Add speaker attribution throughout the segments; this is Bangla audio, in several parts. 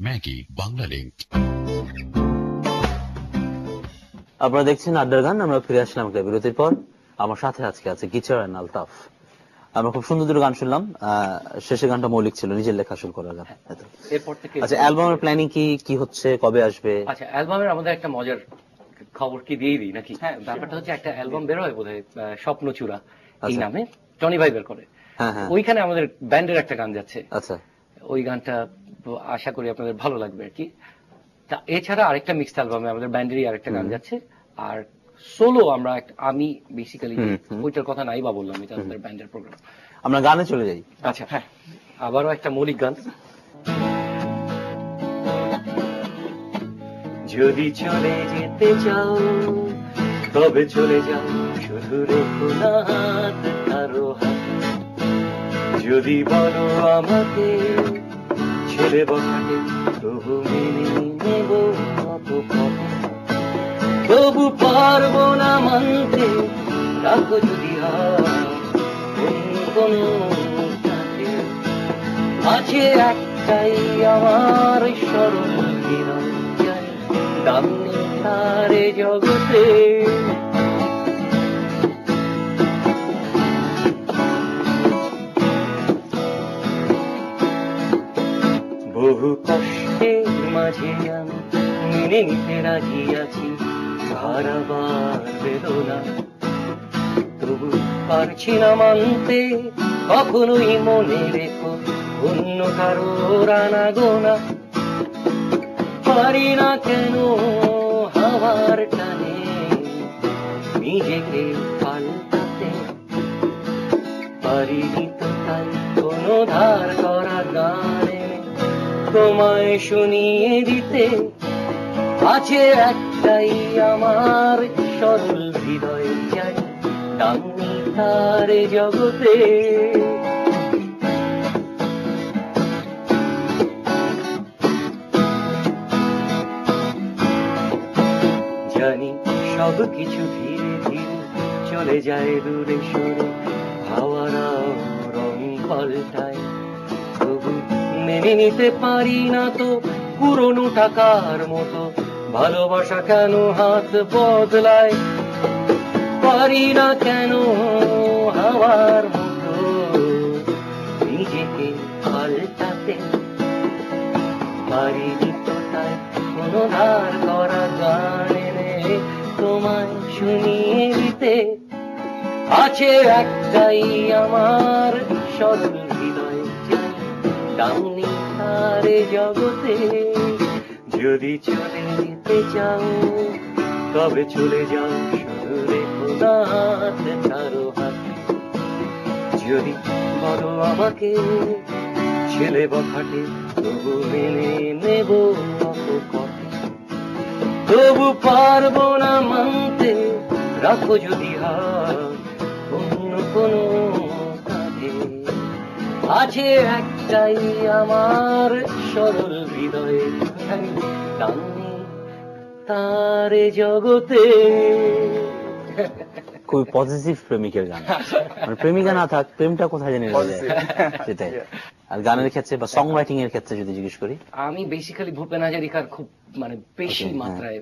Speaker 1: Maggi Bangla link.
Speaker 2: আপনারা দেখছেন আড্ডার গান। আমরা ফিরে আসলাম একটা বিরতির পর। আমার সাথে আজকে আছে গিচার এন্ড আলতাফ। আমরা খুব সুন্দর দুটো গান শুনলাম। শেষের গানটা মৌলিক ছিল, নিজের লেখা শুরু করার গান।
Speaker 3: এরপর থেকে
Speaker 2: আচ্ছা, অ্যালবামের প্ল্যানিং কি হচ্ছে, কবে আসবে?
Speaker 3: আচ্ছা, অ্যালবামের আমাদের একটা মজার খবর কি দিয়ে দিই নাকি? হ্যাঁ, ব্যাপারটা হচ্ছে একটা অ্যালবাম বের হয় বোধহয় স্বপ্নচূড়া এই নামে, টনি ভাই বের করে। ওইখানে আমাদের ব্যান্ডের একটা গান যাচ্ছে।
Speaker 2: আচ্ছা,
Speaker 3: ওই গানটা আশা করি আপনাদের ভালো লাগবে আর কি। তা এছাড়া আরেকটা মিক্সড অ্যালবামে আমাদের ব্যান্ডেরই আরেকটা গান যাচ্ছে। আর সোলো আমি বেসিক্যালি ওইটার কথা নাই বা বললাম, এটা আমাদের ব্যান্ডের প্রোগ্রাম।
Speaker 2: আমরা গানে চলে যাই।
Speaker 3: আচ্ছা, হ্যাঁ, আবারও একটা মৌলিক গান। যদি চলে যেতে চাও তবে চলে যাও, শুধু রেখো না হাত কারো হাত। যদি বলো আমাকে ছেড়ে বসাকে, তবু মেনে নেব কত কথা। তবু পারবো না মানতে, রাখো যদি কোনো আছে একটাই আমার স্মরণ হৃদয়, দাম নেই তারে জগতে। বহু কষ্টের মাঝে আমি মেনে নিতে রাজি আছি হারাবার বেদনা। তবু পারছি না মানতে, কখনোই মনে রেখো অন্য কারো রানা গোনা। পারি না কেন হাওয়ার টানে নিজেকে পাল্টাতে, পারিনি তো তাই কোনো ধার করা গানে তোমায় শুনিয়ে দিতে। আছে একটাই আমার সরল হৃদয়, চাই দামি তারে জগতে। জানি সব কিছু ধীরে ধীরে চলে যায় দূরে সরে, হাওয়ারা রং পাল্টায়, তবু মেনে নিতে পারি না তো পুরনো টাকার মতো ভালোবাসা কেন হাত বদলায়। পারি না কেন হাওয়ার মতো নিজেকে পাল্টাতে, পারিনি তো তাই কোনো ধার করা গানে তোমায় শুনিয়ে দিতে। আছে একটাই আমার সরল হৃদয়, দামি তারে জগতে। যদি চলে যেতে চাও তবে চলে যাও, শুধু রেখো না হাত কারো হাতে। যদি বলো আমাকে ছেলে বখাটে, তবু মেনে নেব কত কথা। তবু পারবো না মানতে, রাখো যদি হাত অন্য কোনো কাঁধে। আছে একটাই আমার সরল হৃদয়ে, দামি তারে জগতে।
Speaker 2: খুবই পজিটিভ প্রেমিকের গান। মানে প্রেমিকা না থাক, প্রেমটা কোথায় জেনে যায় সেটাই। আর গানের ক্ষেত্রে বা সং রাইটিং এর ক্ষেত্রে যদি জিজ্ঞেস করি,
Speaker 3: আমি বেসিক্যালি ভূপেন হাজারিকার খুব বেশি মাত্রায়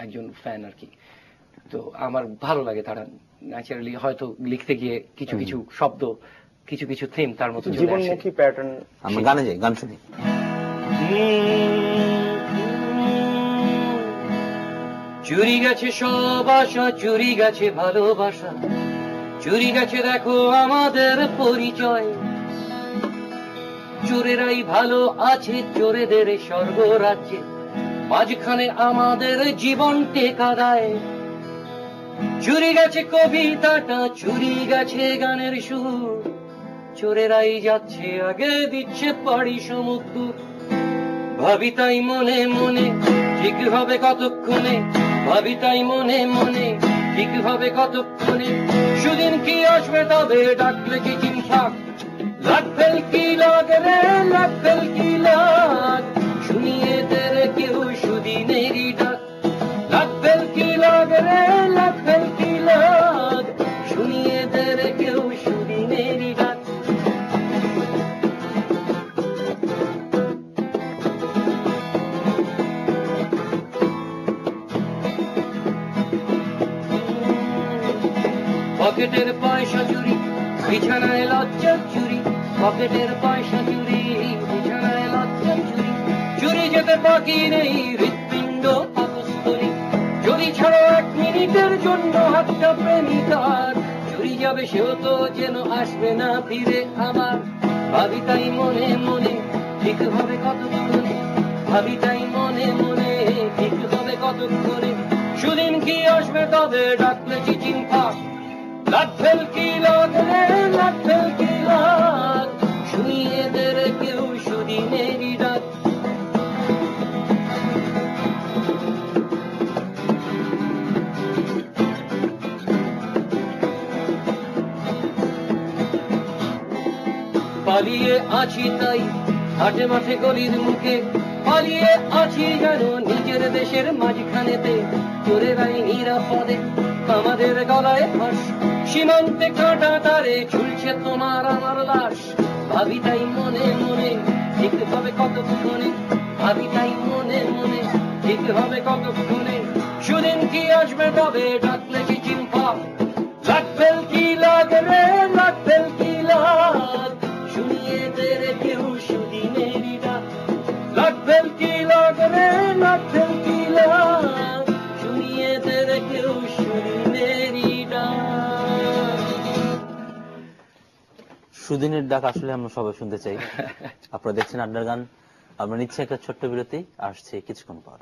Speaker 3: একজন ফ্যান আর কি। তো আমার ভালো লাগে তারা ন্যাচারালি হয়তো লিখতে গিয়ে কিছু কিছু শব্দ, কিছু কিছু থিম তার মতো
Speaker 4: জীবনমুখী প্যাটার্ন।
Speaker 2: আমরা গানে যাই, গান শুনি।
Speaker 3: চুরি গেছে সব আশা, চুরি গেছে ভালোবাসা, চুরি গেছে দেখো আমাদের পরিচয়। চোরেরাই ভালো আছে চোরেদের স্বর্গরাজ্যে, মাঝখানে আমাদের জীবন টেকা দেয়। চুরি গেছে কবিতাটা, চুরি গেছে গানের সুর, চোরেরাই যাচ্ছে আগে, দিচ্ছে পাড়ি সমুদ্র। ভাবি তাই মনে মনে ঠিক হবে কতক্ষণে, ভাবি তাই মনে মনে ঠিক হবে কতক্ষণে। সুদিন কি আসবে তবে ডাকলে কি চিনফাক, লাগ ফেল কি লাগ রে, লাগ ফেল কি লাগ, শুনিয়ে তেরে কেউ সুদিনেরই ডাক। লাগ ফেল কি লাগ রে, লাগ ফেল কি লাগ, শুনিয়ে তেরে কেউ সুদিনেরই ডাক। পকেটের পয়সা চুরি, বিছানায় লজ্জা চুরি, পকেটের পয়সা চুরি, বিছানায় লজ্জা চুরি, চুরি যেতে বাকি নেই হৃৎপিণ্ড পাকস্থলী, যদি ছাড়ো 1 মিনিটের জন্য হাতটা প্রেমিকার, চুরি যাবে সেও তো যেন আসবে না ফিরে আবার। ভাবি তাই মনে মনে ঠিক হবে কতক্ষণে, ভাবি তাই মনে মনে ঠিক হবে কতক্ষণে, সুদিন কি আসবে তবে ডাকলে চিচিং ফাঁক, লাট ফেল কি লাগ রে, লাট ফেল কি লাগ, শুনিয়ে দে রে কেউ সুদিনেরই ডাক। পালিয়ে আছি তাই হাটে মাঠে গলির মুখে, পালিয়ে আছি যেন নিজের দেশের মাঝখানেতে, চোরেরাই নিরাপদে আমাদের গলায় ফাঁস, সীমান্তে কাঁটা তারে ঝুলছে তোমার আমার লাশ। ভাবি তাই মনে মনে ঠিক হবে কতক্ষণে, ভাবি তাই মনে মনে ঠিক হবে কতক্ষণে, সুদিন কি আসবে তবে ডাকলে কি চিম্পা, লাট ফেল কি লাগ রে, লাট ফেল কি লাগ, শুনিয়ে দে রে কেউ সুদিনেরই ডাক, লাট ফেল কি লাগ রে, লাট ফেল কি লাগ, শুনিয়ে দে রে কেউ সুদিনেরই ডাক।
Speaker 2: সুদিনের ডাক আসলে আমরা সবাই শুনতে চাই। আপনারা দেখছেন আড্ডার গান। আমরা নিচ্ছি একটা ছোট্ট বিরতি, আসছে কিছুক্ষণ পর।